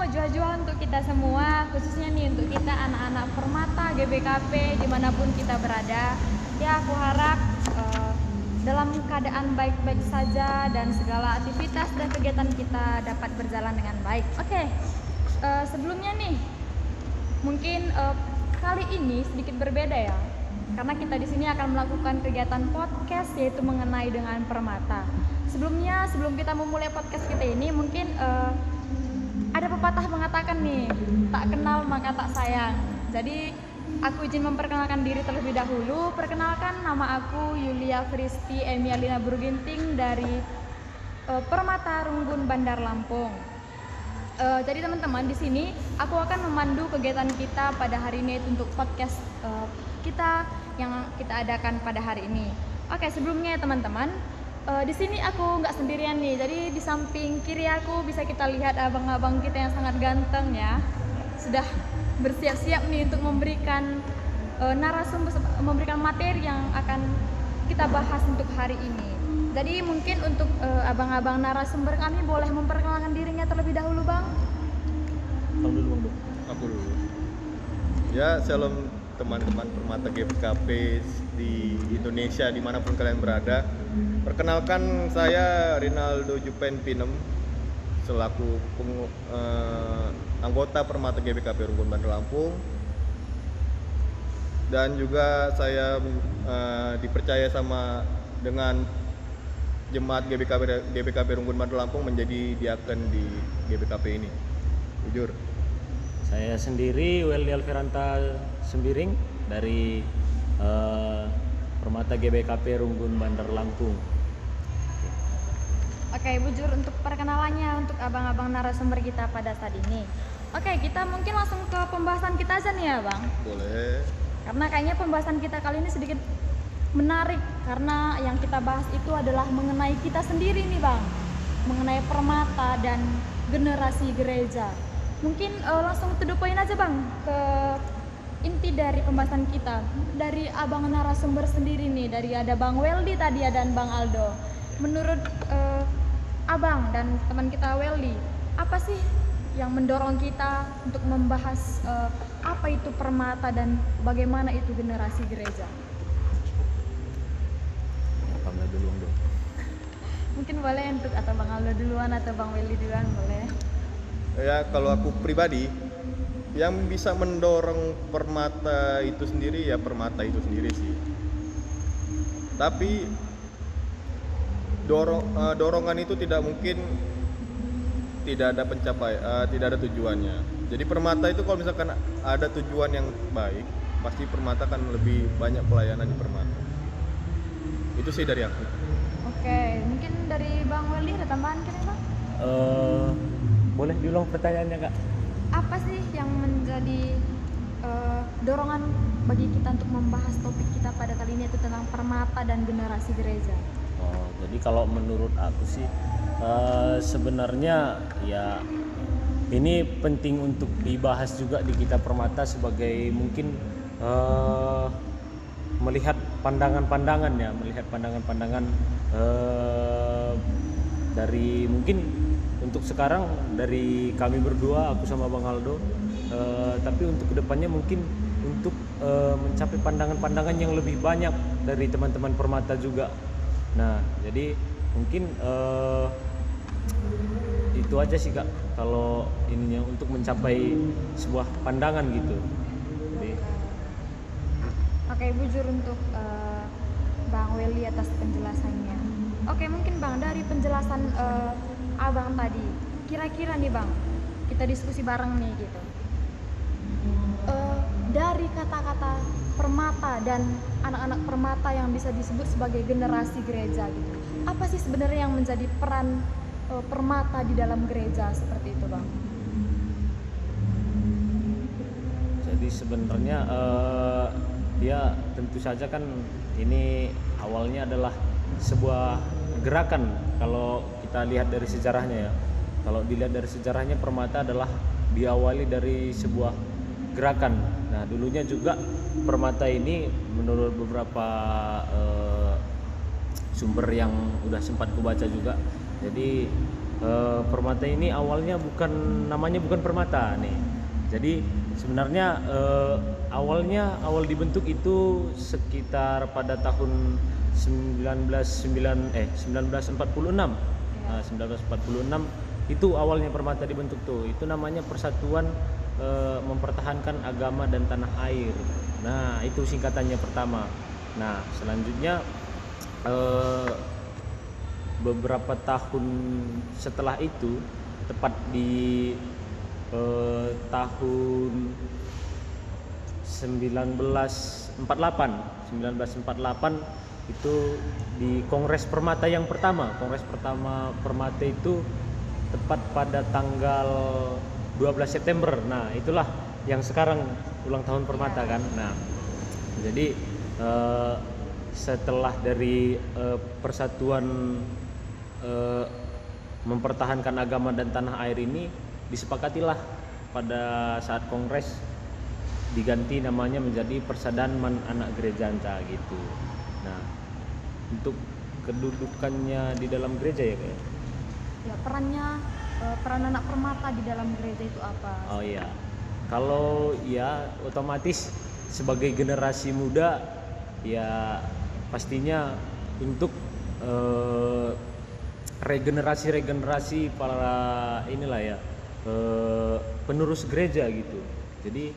mau jual-jual untuk kita semua, khususnya nih untuk kita anak-anak Permata GBKP dimanapun kita berada. Ya, aku harap dalam keadaan baik-baik saja dan segala aktivitas dan kegiatan kita dapat berjalan dengan baik. Oke, sebelumnya nih, mungkin kali ini sedikit berbeda ya, karena kita di sini akan melakukan kegiatan podcast yaitu mengenai dengan Permata. Sebelumnya, sebelum kita memulai podcast kita ini, mungkin ada pepatah mengatakan nih, tak kenal maka tak sayang. Jadi aku izin memperkenalkan diri terlebih dahulu. Perkenalkan, nama aku Yulia Fristi Emialina Burginting dari Permata Runggun Bandar Lampung. Jadi teman-teman, di sini aku akan memandu kegiatan kita pada hari ini untuk podcast kita yang kita adakan pada hari ini. Oke, sebelumnya teman-teman, di sini aku nggak sendirian nih. Jadi di samping kiri aku bisa kita lihat abang-abang kita yang sangat ganteng ya. Sudah bersiap-siap nih untuk memberikan narasumber, memberikan materi yang akan kita bahas untuk hari ini. Jadi mungkin untuk abang-abang narasumber kami boleh memperkenalkan dirinya terlebih dahulu, Bang. Bang dulu, Bang. Aku dulu. Ya, shalom teman-teman Permata GBKP di Indonesia dimanapun kalian berada. Perkenalkan, saya Rinaldo Jupen Pinem selaku anggota Permata GBKP Runggun Bandar Lampung, dan juga saya dipercaya sama dengan jemaat GBKP Runggun Bandar Lampung menjadi diaken di GBKP ini. Jujur. Saya sendiri Weldy Alviranta Sembiring dari Permata GBKP Runggun Bandar Lampung. Oke, bujur untuk perkenalannya untuk abang-abang narasumber kita pada saat ini. Oke, kita mungkin langsung ke pembahasan kita aja nih ya, Bang. Boleh. Karena kayaknya pembahasan kita kali ini sedikit menarik, karena yang kita bahas itu adalah mengenai kita sendiri nih, Bang. Mengenai Permata dan generasi gereja. Mungkin langsung to the point aja, Bang, ke inti dari pembahasan kita. Dari abang narasumber sendiri nih, dari ada Bang Weldy tadi dan Bang Aldo. Menurut abang dan teman kita Weldy, apa sih yang mendorong kita untuk membahas apa itu Permata dan bagaimana itu generasi gereja? Bang Aldo dulu, Bang. Mungkin boleh untuk atau Bang Aldo duluan atau Bang Weldy duluan, boleh. Ya, kalau aku pribadi yang bisa mendorong Permata itu sendiri ya Permata itu sendiri sih. Tapi dorongan itu tidak mungkin tidak ada tidak ada tujuannya. Jadi Permata itu kalau misalkan ada tujuan yang baik, pasti Permata akan lebih banyak pelayanan di Permata. Itu sih dari aku. Oke, mungkin dari Bang Weldy ada tambahan kan ya, Bang? Boleh diulang pertanyaannya, Kak? Apa sih yang menjadi dorongan bagi kita untuk membahas topik kita pada kali ini, itu tentang Permata dan generasi gereja? Jadi kalau menurut aku sih sebenarnya ya ini penting untuk dibahas juga di kita Permata sebagai mungkin melihat pandangan-pandangan ya, melihat pandangan-pandangan dari mungkin untuk sekarang dari kami berdua, aku sama Bang Aldo, tapi untuk kedepannya mungkin untuk mencapai pandangan-pandangan yang lebih banyak dari teman-teman Permata juga. Nah, jadi mungkin itu aja sih, Kak, kalau ininya untuk mencapai sebuah pandangan gitu. Jadi, Oke, bujur untuk Bang Weldy atas penjelasannya. Oke, mungkin Bang, dari penjelasan abang tadi, kira-kira nih Bang, kita diskusi bareng nih gitu. Dari kata-kata Permata dan anak-anak Permata yang bisa disebut sebagai generasi gereja gitu, apa sih sebenarnya yang menjadi peran Permata di dalam gereja seperti itu, Bang? Jadi sebenarnya dia tentu saja kan ini awalnya adalah sebuah gerakan. Kalau kita lihat dari sejarahnya ya, kalau dilihat dari sejarahnya Permata adalah diawali dari sebuah gerakan. Nah, dulunya juga Permata ini menurut beberapa sumber yang udah sempat kubaca juga, jadi Permata ini awalnya namanya bukan Permata nih. Jadi sebenarnya awal dibentuk itu sekitar pada tahun 1946. Nah, 1946 itu awalnya Permata dibentuk tuh. Itu namanya Persatuan Mempertahankan Agama dan Tanah Air. Nah, itu singkatannya pertama. Nah, selanjutnya beberapa tahun setelah itu, tepat di tahun 1948 itu di Kongres Permata yang pertama. Kongres pertama Permata itu tepat pada tanggal 12 September. Nah, itulah yang sekarang ulang tahun Permata kan. Nah, jadi setelah dari Persatuan Mempertahankan Agama dan Tanah Air ini disepakatilah pada saat kongres diganti namanya menjadi Persadaman Anak Gereja Anca gitu. Nah, untuk kedudukannya di dalam gereja ya kayak. Ya, peran anak permata di dalam gereja itu apa? Oh iya. Kalau ya otomatis sebagai generasi muda ya pastinya untuk regenerasi para inilah ya penerus gereja gitu. Jadi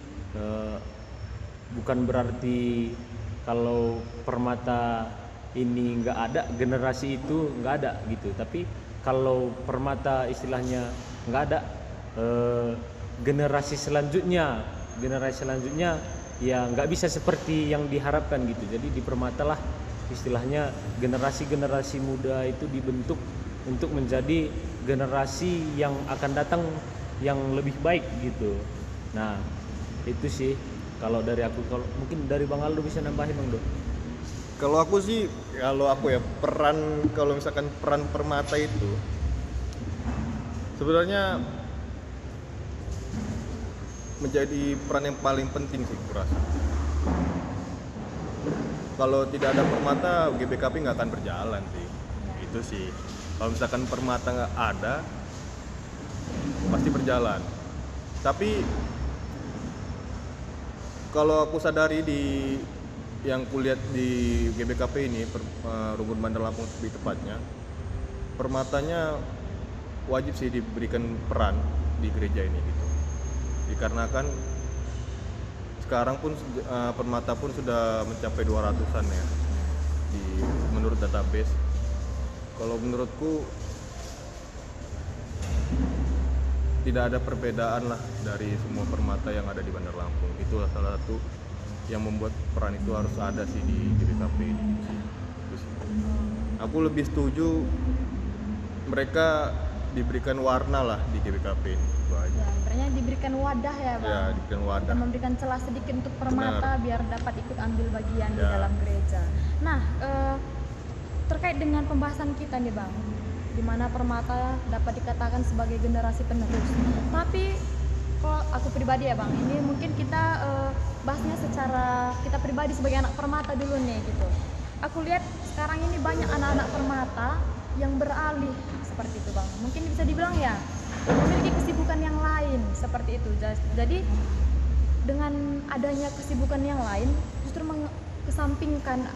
bukan berarti kalau Permata ini nggak ada, generasi itu nggak ada gitu. Tapi kalau Permata istilahnya nggak ada, generasi selanjutnya ya nggak bisa seperti yang diharapkan gitu. Jadi di Permata lah istilahnya generasi muda itu dibentuk untuk menjadi generasi yang akan datang yang lebih baik gitu. Nah, itu sih kalau dari aku. Kalau mungkin dari Bang Aldo bisa nambahin Bang Do. Kalau aku ya kalau misalkan peran Permata itu sebenarnya menjadi peran yang paling penting sih kurasa. Kalau tidak ada Permata, GBKP nggak akan berjalan sih. Itu sih. Kalau misalkan Permata nggak ada, pasti berjalan. Tapi kalau aku sadari yang kulihat di GBKP ini, Rumpun Bandar Lampung lebih tepatnya, Permatanya wajib sih diberikan peran di gereja ini gitu. Dikarenakan sekarang pun Permata pun sudah mencapai 200-an ya menurut database. Kalau menurutku tidak ada perbedaan lah dari semua Permata yang ada di Bandar Lampung. Itu salah satu yang membuat peran itu harus ada sih di GBKP ini. Aku lebih setuju mereka diberikan warna lah di GBKP ini. Itu aja. Ya, sebenarnya diberikan wadah ya Bang. Ya, diberikan wadah. Dan memberikan celah sedikit untuk Permata biar dapat ikut ambil bagian di Ya. dalam gereja. Nah, terkait dengan pembahasan kita nih Bang, di mana Permata dapat dikatakan sebagai generasi penerus. Tapi kalau aku pribadi ya Bang, ini mungkin kita bahasnya secara kita pribadi sebagai anak Permata dulu nih gitu. Aku lihat sekarang ini banyak anak-anak Permata yang beralih seperti itu Bang. Mungkin bisa dibilang ya memiliki kesibukan yang lain seperti itu. Jadi dengan adanya kesibukan yang lain justru mengesampingkan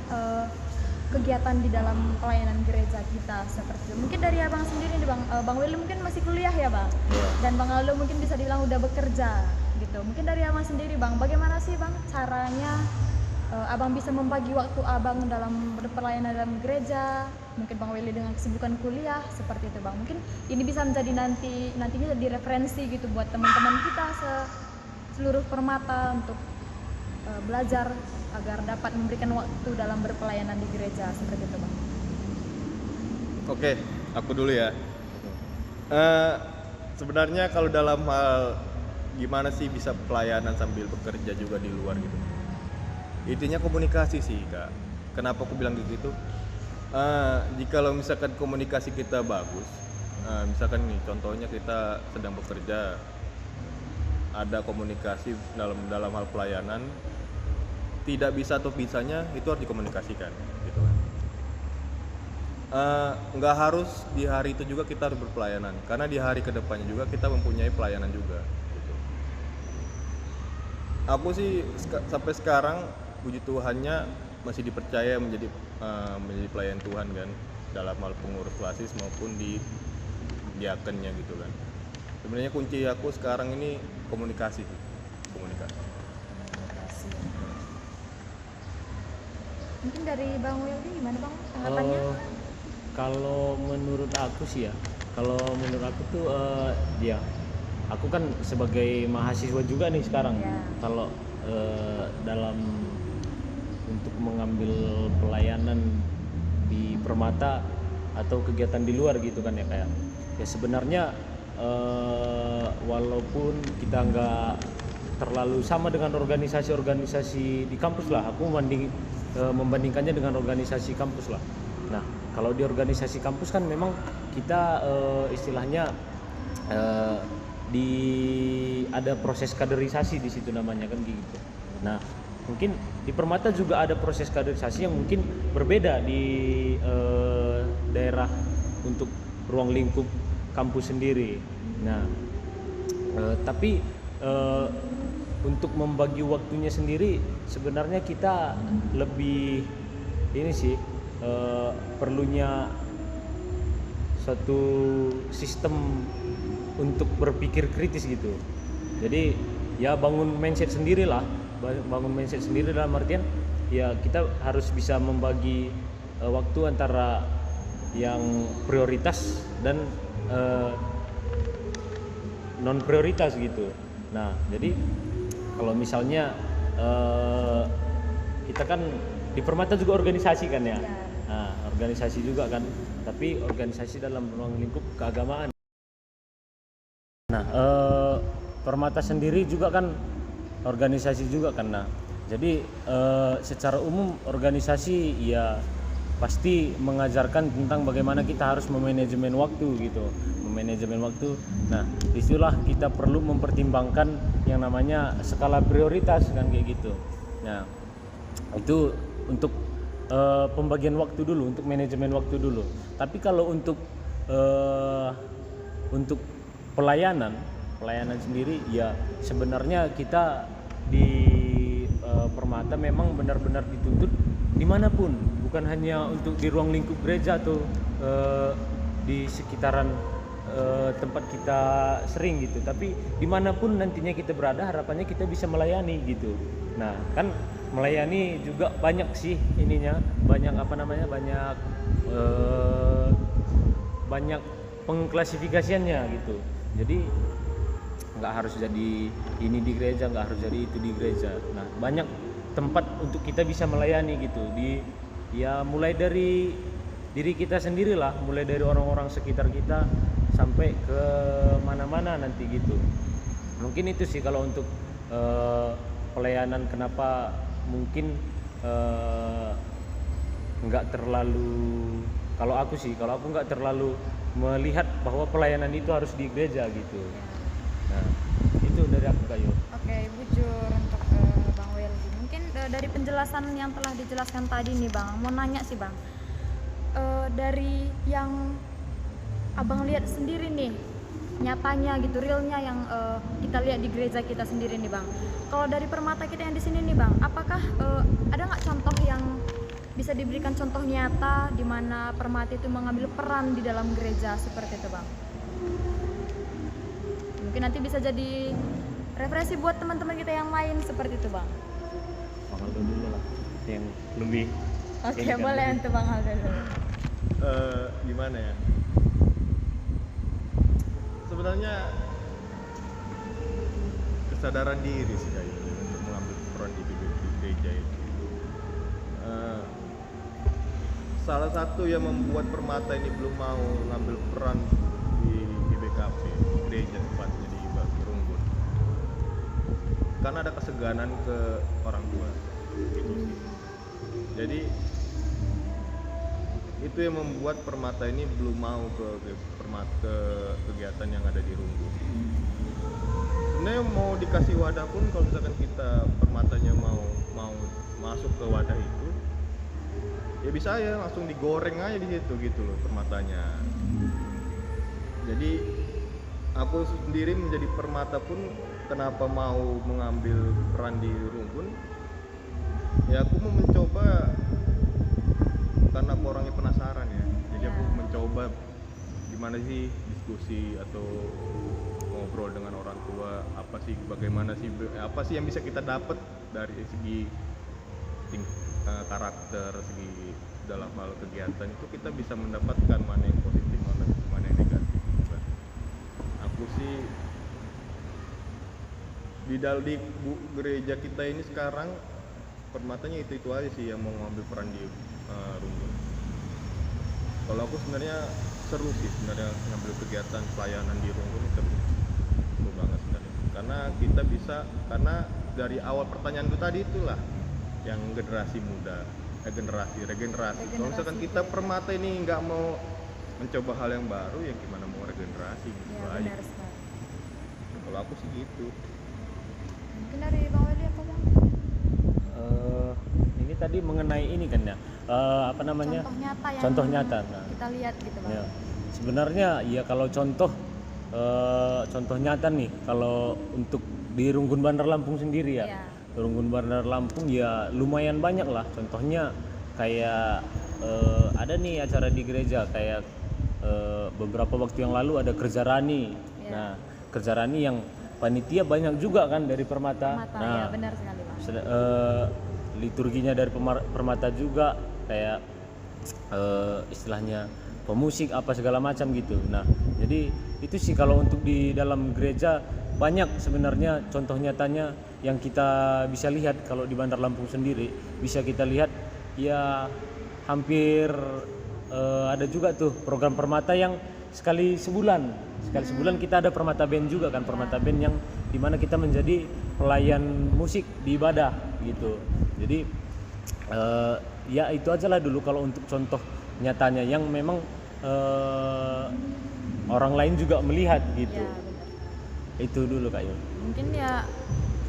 kegiatan di dalam pelayanan gereja kita seperti itu. Mungkin dari abang sendiri nih Bang, Bang Willy mungkin masih kuliah ya Bang, dan Bang Aldo mungkin bisa dibilang udah bekerja gitu. Mungkin dari abang sendiri Bang, bagaimana sih Bang caranya abang bisa membagi waktu abang dalam berpelayanan dalam gereja? Mungkin Bang Willy dengan kesibukan kuliah seperti itu Bang. Mungkin ini bisa menjadi nantinya jadi referensi gitu buat teman-teman kita seluruh Permata untuk belajar agar dapat memberikan waktu dalam berpelayanan di gereja seperti itu Bang. Oke, aku dulu ya. Sebenarnya kalau dalam hal gimana sih bisa pelayanan sambil bekerja juga di luar gitu, intinya komunikasi sih Kak. Kenapa aku bilang gitu? Jikalau misalkan komunikasi kita bagus, misalkan nih contohnya kita sedang bekerja, ada komunikasi dalam hal pelayanan, tidak bisa atau bisanya itu harus dikomunikasikan gitu kan. nggak harus di hari itu juga kita harus berpelayanan, karena di hari kedepannya juga kita mempunyai pelayanan juga gitu. Aku sih sampai sekarang puji Tuhannya masih dipercaya menjadi pelayan Tuhan kan, dalam hal pengurus klasis maupun di diakennya gitu kan. Sebenarnya kunci aku sekarang ini komunikasi. Mungkin dari Bang Wildy gimana Bang tanggapannya? Kalau menurut aku sih ya, kalau menurut aku tuh ya, aku kan sebagai mahasiswa juga nih sekarang. Ya. Kalau dalam untuk mengambil pelayanan di Permata atau kegiatan di luar gitu kan ya, kayak ya sebenarnya walaupun kita nggak terlalu sama dengan organisasi-organisasi di kampus lah, aku membandingkannya dengan organisasi kampus lah. Nah, kalau di organisasi kampus kan memang kita istilahnya ada proses kaderisasi di situ namanya kan gitu. Nah, mungkin di Permata juga ada proses kaderisasi yang mungkin berbeda di daerah untuk ruang lingkup kampus sendiri. Nah, tapi untuk membagi waktunya sendiri sebenarnya kita lebih ini sih perlunya satu sistem untuk berpikir kritis gitu. Jadi ya bangun mindset sendiri dalam artian ya kita harus bisa membagi waktu antara yang prioritas dan non prioritas gitu. Nah, jadi kalau misalnya kita kan di Permata juga organisasi kan ya. Nah, organisasi juga kan, tapi organisasi dalam ruang lingkup keagamaan. Nah, Permata sendiri juga kan organisasi juga kan. Nah, jadi secara umum organisasi ya pasti mengajarkan tentang bagaimana kita harus memanajemen waktu gitu. Nah, disitulah kita perlu mempertimbangkan yang namanya skala prioritas kan kayak gitu. Nah, itu untuk pembagian waktu dulu, untuk manajemen waktu dulu. Tapi kalau untuk pelayanan sendiri ya sebenarnya kita di Permata memang benar-benar dituntut dimanapun, bukan hanya untuk di ruang lingkup gereja atau di sekitaran tempat kita sering gitu, tapi dimanapun nantinya kita berada harapannya kita bisa melayani gitu. Nah, kan melayani juga banyak sih ininya, banyak banyak pengklasifikasiannya gitu. Jadi nggak harus jadi ini di gereja, nggak harus jadi itu di gereja. Nah, banyak tempat untuk kita bisa melayani gitu, ya mulai dari diri kita sendirilah, mulai dari orang-orang sekitar kita sampai ke mana-mana nanti gitu. Mungkin itu sih kalau untuk pelayanan, kenapa mungkin nggak terlalu, kalau aku nggak terlalu melihat bahwa pelayanan itu harus di gereja gitu. Nah, itu dari aku Kayu. Oke, bujur untuk Bang Weldy. Mungkin dari penjelasan yang telah dijelaskan tadi nih Bang, mau nanya sih Bang, dari yang Abang lihat sendiri nih, nyatanya gitu, realnya yang kita lihat di gereja kita sendiri nih Bang. Kalau dari Permata kita yang di sini nih Bang, apakah ada nggak contoh yang bisa diberikan contoh nyata di mana Permata itu mengambil peran di dalam gereja seperti itu Bang? Mungkin nanti bisa jadi referensi buat teman-teman kita yang lain seperti itu Bang. Bang Aldo dulu lah, yang lebih. Oke, boleh untuk Bang Aldo dulu. Gimana ya? Sebenarnya kesadaran diri sih kayak gitu, untuk mengambil peran di gereja itu. Salah satu yang membuat Permata ini belum mau mengambil peran di GBKP, gereja tempatnya di Runggun, karena ada keseganan ke orang tua gitu sih. Jadi itu yang membuat Permata ini belum mau ke kegiatan yang ada di Runggun. Sebenarnya mau dikasih wadah pun, kalau misalkan kita Permatanya mau masuk ke wadah itu, ya bisa ya langsung digoreng aja di situ gitu loh permatanya. Jadi aku sendiri menjadi permata pun kenapa mau mengambil peran di Rumpun, ya aku mau mencoba karena aku orangnya penasaran ya. Jadi aku mencoba gimana sih diskusi atau ngobrol dengan orang tua, bagaimana sih, apa sih yang bisa kita dapat dari segi karakter, segi dalam hal kegiatan itu kita bisa mendapatkan mana yang positif, mana yang negatif. Aku sih di gereja kita ini sekarang permatanya itu aja sih yang mau ngambil peran di Rumpun. Kalau aku sebenarnya seru sih sebenarnya ngambil kegiatan pelayanan di Rumpun, seru banget sebenarnya. Karena kita bisa, karena dari awal pertanyaan itu tadi itulah yang generasi muda, regenerasi. Kalau misalkan kita permata ini nggak mau mencoba hal yang baru, ya gimana mau regenerasi gitu Ya, aja. benar sekali. Kalau aku sih gitu. Mungkin dari Bang Weli apa Bang? Ini tadi mengenai ini kan ya, apa namanya? Contoh nyata yang Contoh nyata. Nah, kita lihat gitu Bang. ya. Sebenarnya ya kalau contoh nyata nih, kalau untuk di Runggun Bandar Lampung sendiri ya. Iya. Runggun Bandar Lampung ya lumayan banyak lah. Contohnya kayak ada nih acara di gereja kayak beberapa waktu yang lalu ada Kerja Rani. Iya. Nah, Kerja Rani yang panitia banyak juga kan dari Permata. Permata, Nah, ya benar sekali Bang. liturginya dari Permata juga kayak istilahnya pemusik apa segala macam gitu. Nah, jadi itu sih kalau untuk di dalam gereja banyak sebenarnya contoh nyatanya yang kita bisa lihat. Kalau di Bandar Lampung sendiri bisa kita lihat ya hampir ada juga tuh program Permata yang sekali sebulan kita ada Permata Band juga kan, Permata Band yang dimana kita menjadi pelayan musik di ibadah gitu. Jadi ya itu aja lah dulu kalau untuk contoh nyatanya yang memang orang lain juga melihat gitu. Ya, benar. Itu dulu Kak Yul. Mungkin ya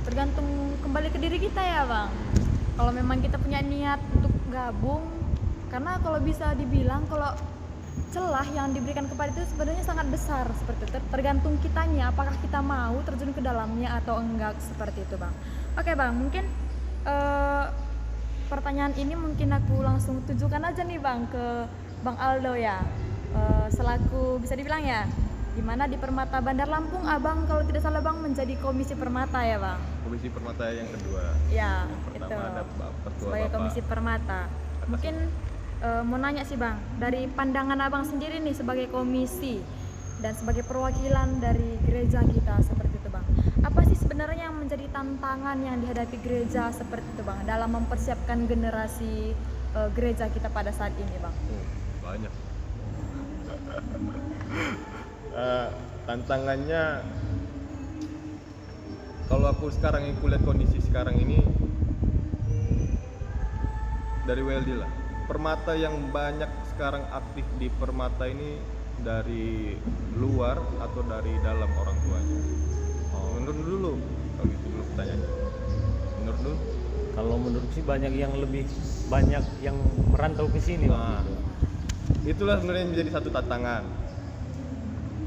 tergantung kembali ke diri kita ya Bang. Kalau memang kita punya niat untuk gabung, karena kalau bisa dibilang kalau celah yang diberikan kepada itu sebenarnya sangat besar seperti itu. Tergantung kitanya apakah kita mau terjun ke dalamnya atau enggak seperti itu Bang. Oke Bang, mungkin pertanyaan ini mungkin aku langsung tujukan aja nih Bang ke Bang Aldo ya. Selaku bisa dibilang ya, dimana di Permata Bandar Lampung Abang kalau tidak salah Bang menjadi komisi Permata ya Bang. Komisi Permata yang kedua. Ya, Yang itu pertama ada Ketua sebagai Bapak. komisi Permata. Mungkin mau nanya sih Bang, dari pandangan Abang sendiri nih sebagai komisi dan sebagai perwakilan dari gereja kita seperti itu Bang. Apa sih sebenarnya yang menjadi tantangan yang dihadapi gereja seperti itu Bang dalam mempersiapkan generasi gereja kita pada saat ini Bang? Banyak. Tantangannya kalau aku sekarang lihat kondisi sekarang ini dari WLD lah, Permata yang banyak sekarang aktif di Permata ini dari luar atau dari dalam orang tuanya. Menurut dulu kalau gitu dulu pertanyaannya. Menurut dulu? Kalau menurut sih banyak yang lebih banyak yang merantau ke sini Bang. Itulah sebenarnya menjadi satu tantangan.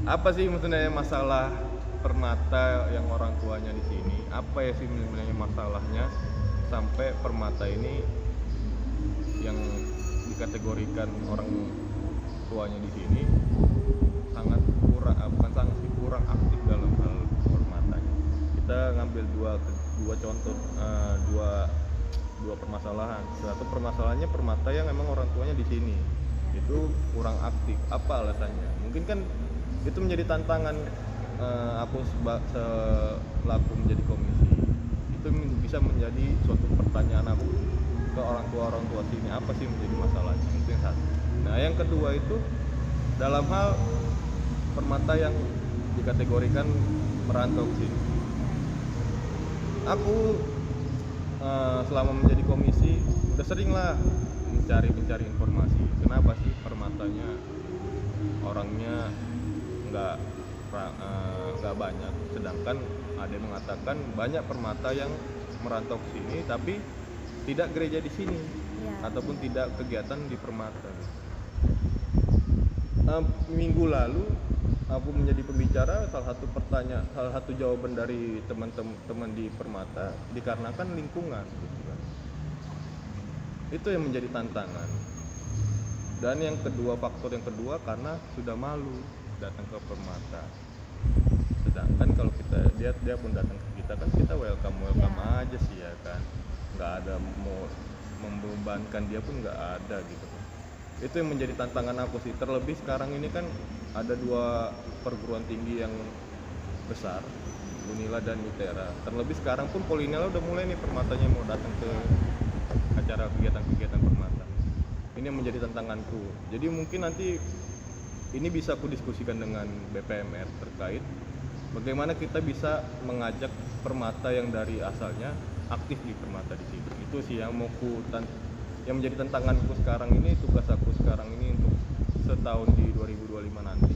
Apa sih sebenarnya masalah Permata yang orang tuanya di sini? Apa ya sih sebenarnya masalahnya sampai Permata ini yang dikategorikan orang tuanya di sini sangat kurang, kurang aktif dalam hal Permatanya. Kita ngambil dua contoh, dua permasalahan. Satu permasalahannya Permata yang memang orang tuanya di sini itu kurang aktif. Apa alasannya? Mungkin kan itu menjadi tantangan aku selaku menjadi komisi. Itu bisa menjadi suatu pertanyaan aku ke orang tua sini, apa sih menjadi masalahnya? Itu yang satu. Nah, yang kedua itu dalam hal Permata yang dikategorikan merantau ke sini. Aku selama menjadi komisi udah sering lah mencari informasi. Kenapa sih Permatanya orangnya nggak banyak, sedangkan ada yang mengatakan banyak Permata yang merantau ke sini tapi tidak gereja di sini Ya. ataupun tidak kegiatan di Permata. Minggu lalu aku menjadi pembicara, salah satu jawaban dari teman-teman di Permata dikarenakan lingkungan gitu kan. Itu yang menjadi tantangan. Dan yang kedua, faktor yang kedua karena sudah malu datang ke Permata. Sedangkan kalau dia pun datang ke kita kan kita welcome Ya. aja sih ya kan. Nggak ada mau membebankan dia pun nggak ada gitu. Itu yang menjadi tantangan aku sih. Terlebih sekarang ini kan ada 2 perguruan tinggi yang besar, Unila dan Mitera. Terlebih sekarang pun Polinela udah mulai nih Permatanya mau datang ke acara kegiatan-kegiatan Permata. Ini yang menjadi tantanganku. Jadi mungkin nanti ini bisa aku diskusikan dengan BPMR terkait bagaimana kita bisa mengajak Permata yang dari asalnya aktif di Permata di sini. Itu sih yang yang menjadi tantanganku sekarang ini, tugas aku sekarang ini untuk setahun di 2025 nanti.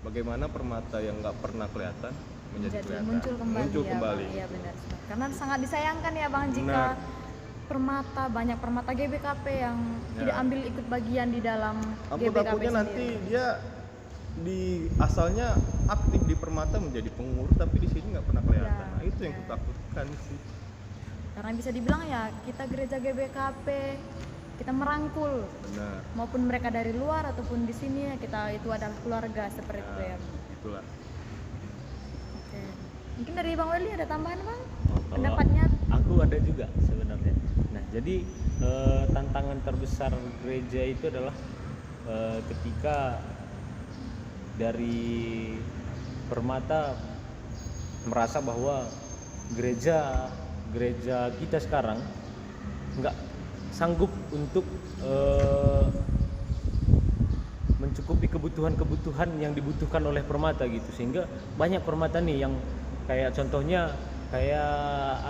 Bagaimana Permata yang nggak pernah kelihatan menjadi kelihatan, muncul ya, kembali. Iya benar. Karena sangat disayangkan ya Bang jika Permata, banyak Permata GBKP yang tidak ambil ikut bagian di dalam Aku GBKP takutnya sendiri. nanti dia di asalnya aktif di Permata menjadi pengurus tapi di sini nggak pernah kelihatan. Nah, itu yang kutakutkan sih. Karena bisa dibilang ya kita gereja GBKP kita merangkul Benar. maupun mereka dari luar ataupun di sini ya kita itu adalah keluarga seperti itu ya. Itulah. Oke. Mungkin dari Bang Weli ada tambahan Bang? Kalau Pendapatnya? aku ada juga sebenarnya. Nah, jadi tantangan terbesar gereja itu adalah ketika dari Permata merasa bahwa gereja kita sekarang nggak sanggup untuk mencukupi kebutuhan-kebutuhan yang dibutuhkan oleh Permata gitu, sehingga banyak Permata nih yang kayak contohnya kayak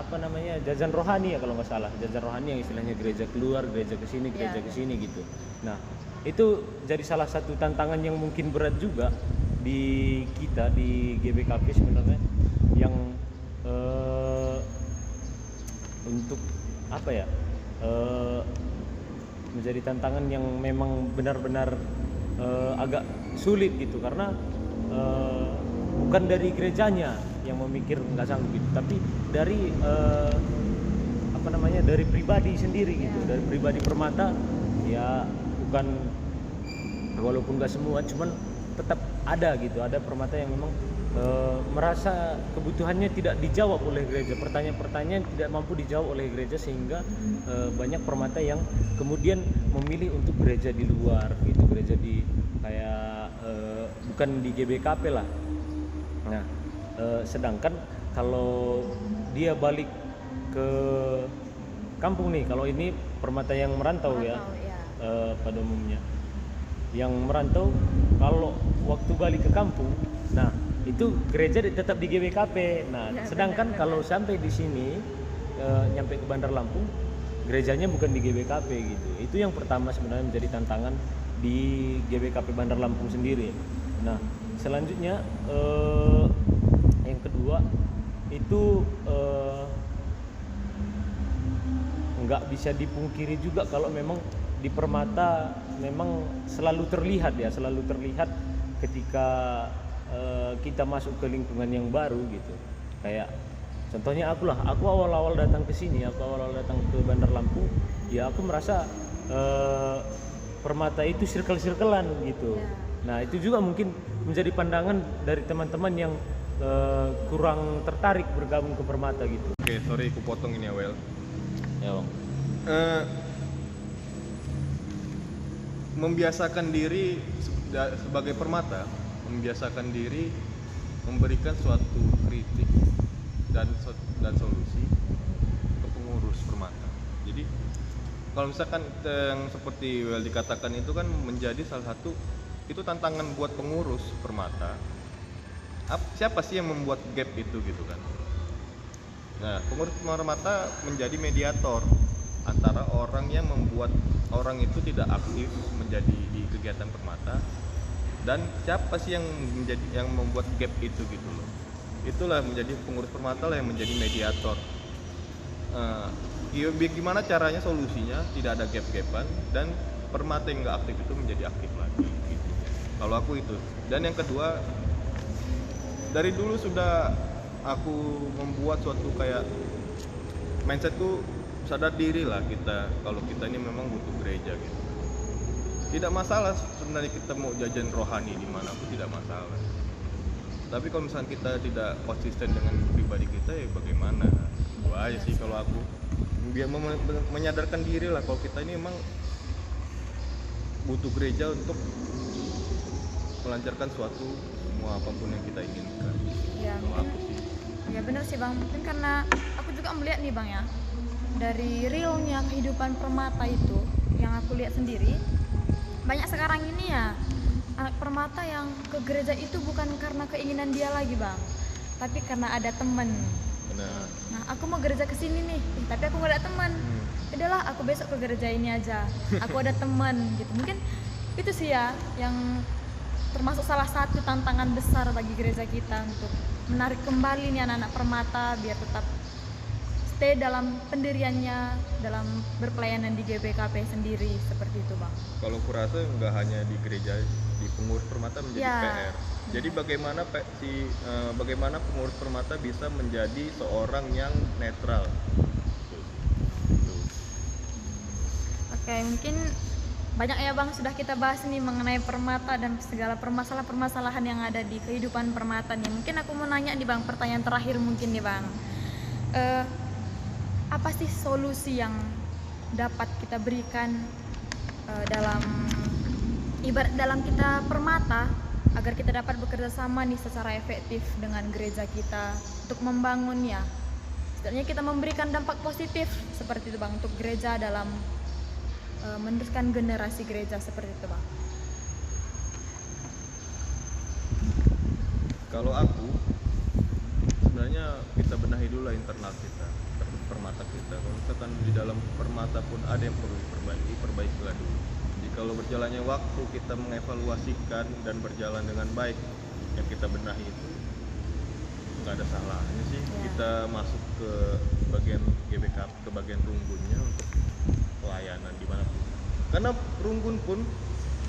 apa namanya jajan rohani ya kalau nggak salah, jajan rohani yang istilahnya gereja keluar, gereja kesini, gereja kesini gitu. Nah itu jadi salah satu tantangan yang mungkin berat juga di kita di GBKP sebenarnya, yang untuk apa ya menjadi tantangan yang memang benar-benar agak sulit gitu, karena bukan dari gerejanya yang memikir nggak sanggup gitu, tapi dari apa namanya dari pribadi sendiri gitu, dari pribadi Permata ya, bukan walaupun nggak semua, cuman tetap ada gitu, ada Permata yang memang merasa kebutuhannya tidak dijawab oleh gereja, pertanyaan-pertanyaan tidak mampu dijawab oleh gereja, sehingga banyak Permata yang kemudian memilih untuk gereja di luar gitu, gereja di kayak bukan di GBKP lah. Nah sedangkan kalau dia balik ke kampung nih, kalau ini Permata yang merantau ya, pada umumnya yang merantau, kalau waktu balik ke kampung, nah itu gereja tetap di GBKP. Nah, sedangkan kalau sampai di sini nyampe ke Bandar Lampung, gerejanya bukan di GBKP gitu. Itu yang pertama sebenarnya menjadi tantangan di GBKP Bandar Lampung sendiri. Nah, selanjutnya yang kedua itu nggak bisa dipungkiri juga kalau memang di Permata memang selalu terlihat ketika kita masuk ke lingkungan yang baru gitu. Kayak contohnya aku awal-awal datang ke sini, aku awal-awal datang ke Bandar Lampung, ya aku merasa Permata itu circle-circlean gitu. Nah itu juga mungkin menjadi pandangan dari teman-teman yang kurang tertarik bergabung ke Permata gitu. Oke, sorry aku potong ini ya Wel. Ya Bang. Membiasakan diri sebagai Permata, membiasakan diri memberikan suatu kritik dan solusi ke pengurus Permata. Jadi kalau misalkan yang seperti Wel dikatakan itu kan menjadi salah satu itu tantangan buat pengurus Permata. Siapa sih yang membuat gap itu gitu kan? Nah, pengurus Permata menjadi mediator antara orang yang membuat orang itu tidak aktif menjadi di kegiatan Permata, dan siapa sih yang membuat gap itu gitu loh. Itulah menjadi pengurus Permata lah yang menjadi mediator. Gimana caranya solusinya tidak ada gap-gapan dan permata yang nggak aktif itu menjadi aktif lagi gitu. Kalau aku itu. Dan yang kedua, dari dulu sudah aku membuat suatu kayak mindsetku, sadar diri lah kita kalau kita ini memang butuh gereja gitu. Tidak masalah sebenarnya kita mau jajan rohani di mana pun, tidak masalah. Tapi kalau misalnya kita tidak konsisten dengan pribadi kita, ya bagaimana? Wah aja sih kalau aku, biar menyadarkan diri lah kalau kita ini memang butuh gereja untuk melancarkan suatu semua apapun yang kita inginkan. Ya, Kalau aku sih. ya benar sih Bang. Mungkin karena aku juga melihat nih Bang ya, dari realnya kehidupan permata itu yang aku lihat sendiri, banyak sekarang ini ya anak permata yang ke gereja itu bukan karena keinginan dia lagi Bang, tapi karena ada temen. Benar. Nah aku mau gereja kesini nih, tapi aku nggak ada teman. Udahlah aku besok ke gereja ini aja, aku ada teman gitu. Mungkin itu sih ya yang termasuk salah satu tantangan besar bagi gereja kita untuk menarik kembali nih anak-anak permata biar tetap stay dalam pendiriannya, dalam berpelayanan di GBKP sendiri, seperti itu Bang. Kalau kurasa nggak hanya di gereja, di pengurus permata menjadi Ya. PR. Jadi bagaimana pengurus permata bisa menjadi seorang yang netral. Tuh. Oke, mungkin banyak ya Bang sudah kita bahas nih mengenai permata dan segala permasalahan yang ada di kehidupan permata nih. Mungkin aku mau nanya nih Bang, pertanyaan terakhir mungkin nih Bang. Apa sih solusi yang dapat kita berikan dalam kita permata agar kita dapat bekerja sama nih secara efektif dengan gereja kita untuk membangun ya, setidaknya kita memberikan dampak positif seperti itu Bang untuk gereja dalam meneruskan generasi gereja seperti itu Bang. Kalau aku sebenarnya kita benahi dulu lah internal kita, permata kita. Kalau misalkan di dalam permata pun ada yang perlu perbaikilah dulu. Jadi kalau berjalannya waktu kita mengevaluasikan dan berjalan dengan baik, yang kita benahi itu nggak ada salahnya sih kita masuk ke bagian GBK, ke bagian runggunnya untuk pelayanan dimanapun. Karena runggun pun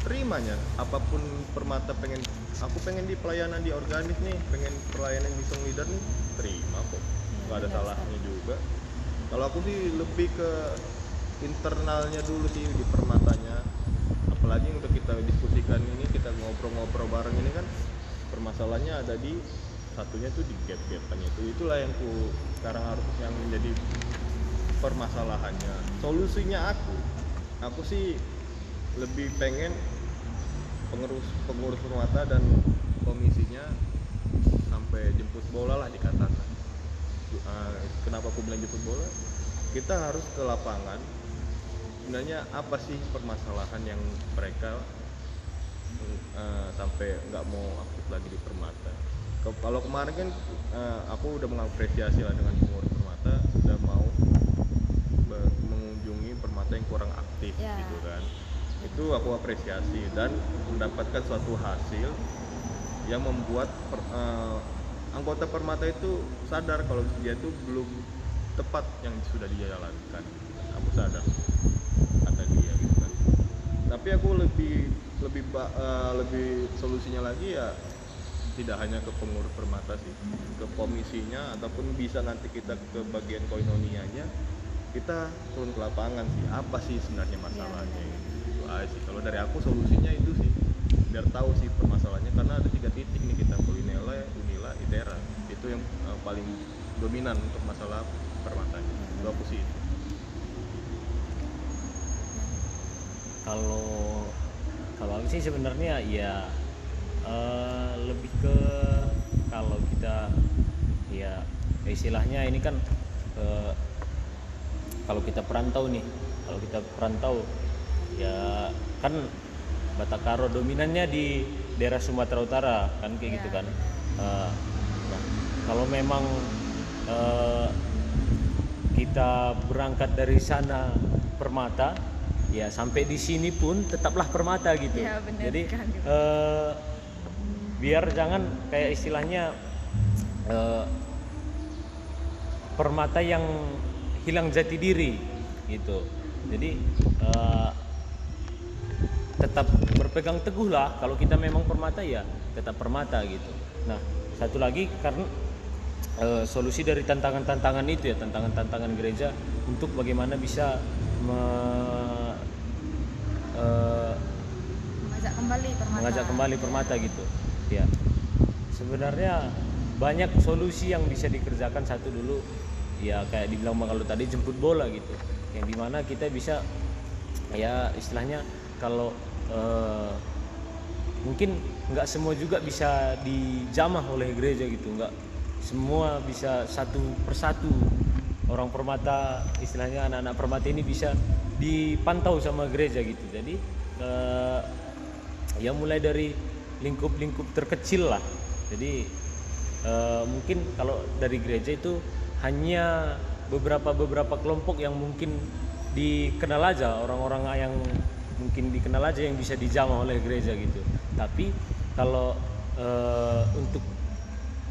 terimanya apapun permata aku pengen di pelayanan di organis nih, pengen pelayanan di song leader nih, terima kok, nggak ada salahnya juga. Kalau aku sih lebih ke internalnya dulu sih di permatanya, apalagi yang udah kita diskusikan ini, kita ngobrol-ngobrol bareng ini kan permasalahannya ada di satunya tuh di gap-gapannya itulah yang sekarang harus yang menjadi permasalahannya. Solusinya aku sih lebih pengen pengurus permata dan komisinya sampai jemput bola lah dikatakan. Kenapa aku bilang jemput bola? Kita harus ke lapangan. Sebenarnya apa sih permasalahan yang mereka sampai nggak mau aktif lagi di permata? Kalau kemarin kan aku udah mengapresiasi lah dengan pengurus permata sudah mau mengunjungi permata yang kurang aktif gitu kan. Itu aku apresiasi dan mendapatkan suatu hasil yang membuat anggota permata itu sadar kalau dia itu belum tepat yang sudah dijalankan. Aku sadar kata dia gitu kan. Tapi aku lebih solusinya lagi ya tidak hanya ke pengurus permata sih, ke komisinya ataupun bisa nanti kita ke bagian koinonianya, kita turun ke lapangan sih apa sih sebenarnya masalahnya gitu aja sih. Kalau dari aku solusinya itu sih biar tahu sih permasalahannya, karena ada 3 titik nih kita, Polinela, Unila, Itera, itu yang paling dominan untuk masalah permatanya. Itu aku sih. Kalau aku sih sebenarnya ya lebih ke kalau kita ya istilahnya ini kan kalau kita perantau ya kan Batakaro dominannya di daerah Sumatera Utara kan kayak gitu kan. Nah, kalau memang kita berangkat dari sana permata, ya sampai di sini pun tetaplah permata gitu. Ya, bener. Jadi biar jangan kayak istilahnya permata yang hilang jati diri gitu. Jadi tetap berpegang teguh lah, kalau kita memang permata ya tetap permata gitu. Nah, satu lagi karena solusi dari tantangan-tantangan itu ya, tantangan-tantangan gereja untuk bagaimana bisa mengajak kembali permata gitu ya. Sebenarnya banyak solusi yang bisa dikerjakan. Satu dulu ya kayak dibilang Bang Aldo tadi, jemput bola gitu, yang dimana kita bisa ya istilahnya kalau mungkin nggak semua juga bisa dijamah oleh gereja gitu, nggak semua bisa satu persatu orang permata, istilahnya anak-anak permata ini bisa dipantau sama gereja gitu. Jadi ya mulai dari lingkup-lingkup terkecil lah. Jadi mungkin kalau dari gereja itu hanya beberapa kelompok yang mungkin dikenal aja, orang-orang yang mungkin dikenal aja yang bisa dijamah oleh gereja gitu. Tapi kalau untuk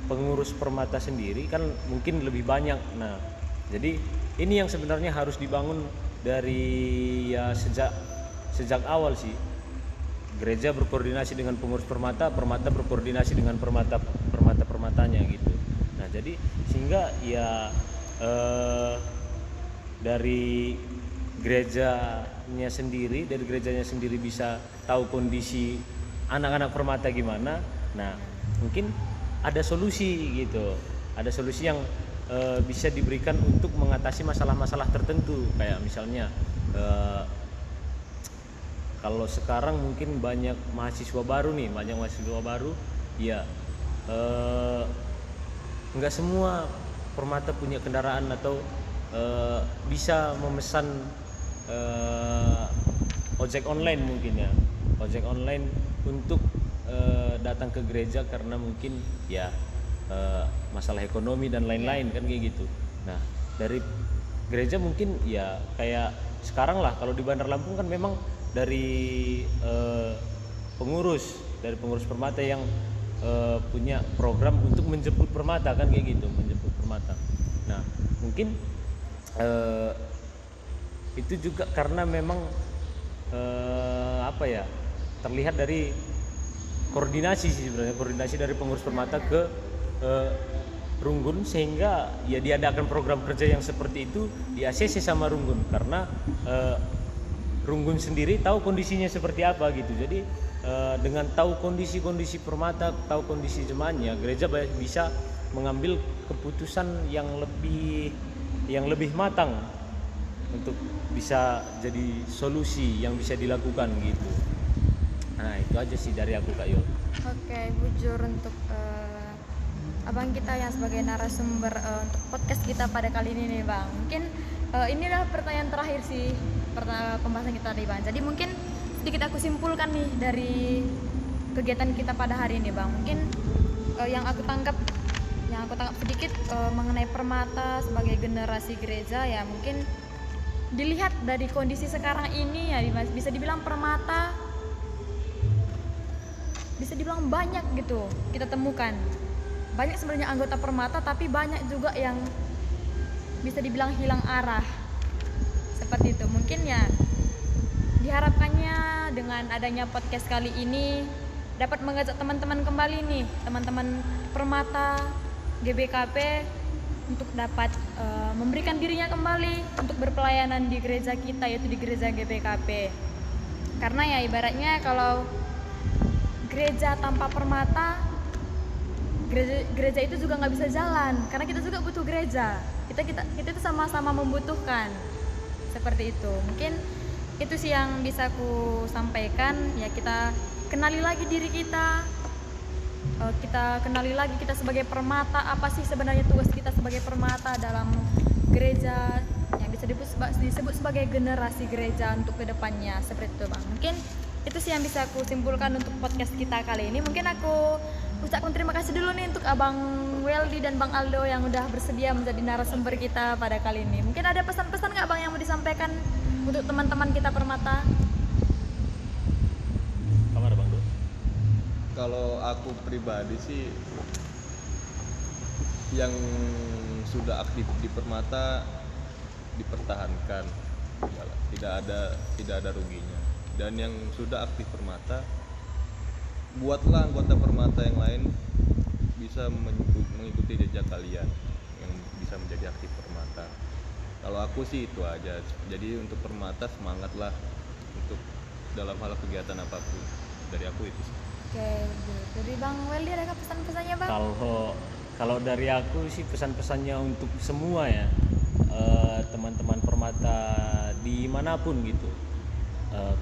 pengurus permata sendiri kan mungkin lebih banyak. Nah, jadi ini yang sebenarnya harus dibangun dari ya sejak awal sih. Gereja berkoordinasi dengan pengurus permata, permata berkoordinasi dengan permatanya gitu. Nah, jadi sehingga ya dari gerejanya sendiri bisa tahu kondisi anak-anak permata gimana. Nah, mungkin ada solusi gitu, ada solusi yang bisa diberikan untuk mengatasi masalah-masalah tertentu. Kayak misalnya kalau sekarang mungkin banyak mahasiswa baru ya nggak semua permata punya kendaraan atau bisa memesan ojek online mungkin ya, ojek online untuk datang ke gereja karena mungkin ya masalah ekonomi dan lain-lain kan kayak gitu. Nah, dari gereja mungkin ya kayak sekarang lah, kalau di Bandar Lampung kan memang dari pengurus permata yang punya program untuk menjemput permata kan kayak gitu, menjemput permata. Nah, mungkin itu juga karena memang terlihat dari koordinasi sih sebenarnya, koordinasi dari pengurus permata ke Runggun, sehingga ya diadakan program kerja yang seperti itu di ACC sama Runggun, karena Runggun sendiri tahu kondisinya seperti apa gitu. Jadi dengan tahu kondisi permata, tahu kondisi jemaatnya, gereja bisa mengambil keputusan yang lebih matang untuk bisa jadi solusi yang bisa dilakukan gitu. Nah, itu aja sih dari aku, Kak Yul. Oke, bujur untuk abang kita yang sebagai narasumber untuk podcast kita pada kali ini nih, Bang. Mungkin ini adalah pertanyaan terakhir sih pembahasan kita nih, Bang. Jadi mungkin sedikit aku simpulkan nih dari kegiatan kita pada hari ini, Bang. Mungkin yang aku tangkap sedikit mengenai permata sebagai generasi gereja, ya mungkin dilihat dari kondisi sekarang ini ya, bisa dibilang permata bisa dibilang banyak gitu kita temukan. Banyak sebenarnya anggota permata, tapi banyak juga yang bisa dibilang hilang arah seperti itu. Mungkin ya diharapkannya dengan adanya podcast kali ini dapat mengajak teman-teman kembali nih, teman-teman permata GBKP, untuk dapat memberikan dirinya kembali untuk berpelayanan di gereja kita, yaitu di gereja GBKP. Karena ya ibaratnya kalau gereja tanpa permata, gereja itu juga nggak bisa jalan, karena kita juga butuh gereja. Kita itu sama-sama membutuhkan, seperti itu. Mungkin itu sih yang bisa aku sampaikan. Ya, kita kenali lagi diri kita, kita kenali lagi kita sebagai permata, apa sih sebenarnya tugas kita sebagai permata dalam gereja yang bisa disebut sebagai generasi gereja untuk kedepannya, seperti itu, Bang. Mungkin itu sih yang bisa aku simpulkan untuk podcast kita kali ini. Mungkin aku ucapkan terima kasih dulu nih untuk Abang Weldy dan Bang Aldo yang udah bersedia menjadi narasumber kita pada kali ini. Mungkin ada pesan-pesan nggak, Bang, yang mau disampaikan untuk teman-teman kita permata? Kamar, Bang Do. Kalau aku pribadi sih, yang sudah aktif di permata, dipertahankan. Iyalah, tidak ada ruginya. Dan yang sudah aktif Permata, buatlah anggota Permata yang lain bisa mengikuti jejak kalian yang bisa menjadi aktif Permata. Kalau aku sih itu aja. Jadi untuk Permata semangatlah untuk dalam hal kegiatan apapun. Dari aku itu sih. Oke, dari Bang Weldy ada pesan-pesannya Bang? Kalau dari aku sih pesan-pesannya untuk semua ya, teman-teman Permata dimanapun gitu.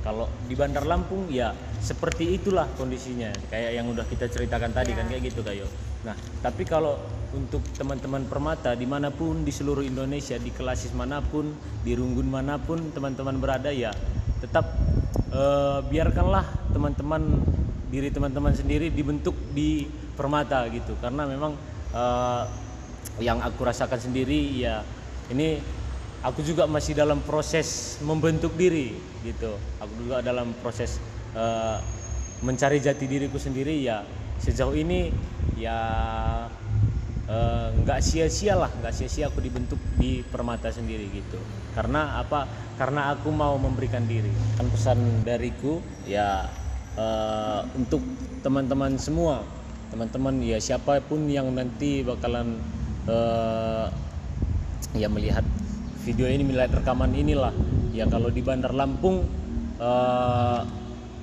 Kalau di Bandar Lampung ya seperti itulah kondisinya, kayak yang udah kita ceritakan tadi kan kayak gitu Kayo. Nah tapi kalau untuk teman-teman Permata dimanapun di seluruh Indonesia, di Kelasis manapun, di Runggun manapun teman-teman berada ya, tetap biarkanlah diri teman-teman sendiri dibentuk di Permata gitu, karena memang yang aku rasakan sendiri ya, ini aku juga masih dalam proses membentuk diri gitu. Aku juga dalam proses mencari jati diriku sendiri ya. Sejauh ini ya nggak sia-sia aku dibentuk di Permata sendiri gitu. Karena apa? Karena aku mau memberikan diri. Kan pesan dariku ya untuk teman-teman semua, teman-teman ya siapapun yang nanti bakalan ya melihat video ini, melihat rekaman inilah ya, kalau di Bandar Lampung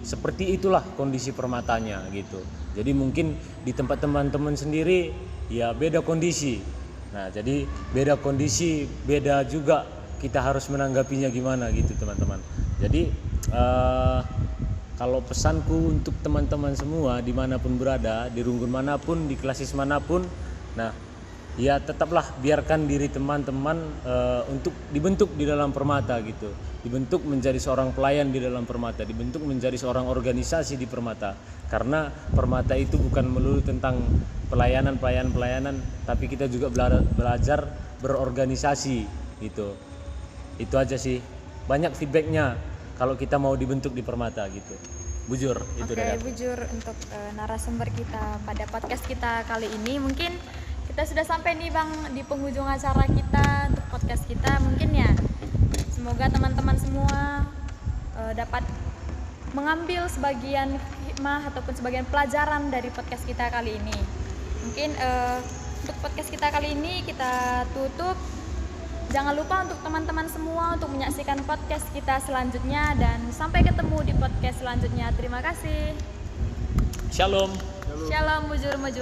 seperti itulah kondisi Permatanya gitu. Jadi mungkin di tempat teman-teman sendiri ya beda kondisi. Nah jadi beda kondisi, beda juga kita harus menanggapinya gimana gitu teman-teman. Jadi kalau pesanku untuk teman-teman semua dimanapun berada, di Runggun manapun, di Kelasis manapun, nah ya tetaplah biarkan diri teman-teman untuk dibentuk di dalam Permata gitu, dibentuk menjadi seorang pelayan di dalam Permata, dibentuk menjadi seorang organisasi di Permata. Karena Permata itu bukan melulu tentang pelayanan, tapi kita juga belajar berorganisasi gitu. Itu aja sih, banyak feedbacknya kalau kita mau dibentuk di Permata gitu. Bujur itu dari aku. Bujur untuk narasumber kita pada podcast kita kali ini. Mungkin kita sudah sampai nih Bang di penghujung acara kita untuk podcast kita. Mungkin ya semoga teman-teman semua dapat mengambil sebagian hikmah ataupun sebagian pelajaran dari podcast kita kali ini. Mungkin untuk podcast kita kali ini kita tutup. Jangan lupa untuk teman-teman semua untuk menyaksikan podcast kita selanjutnya, dan sampai ketemu di podcast selanjutnya. Terima kasih. Shalom. Shalom, bujur, maju,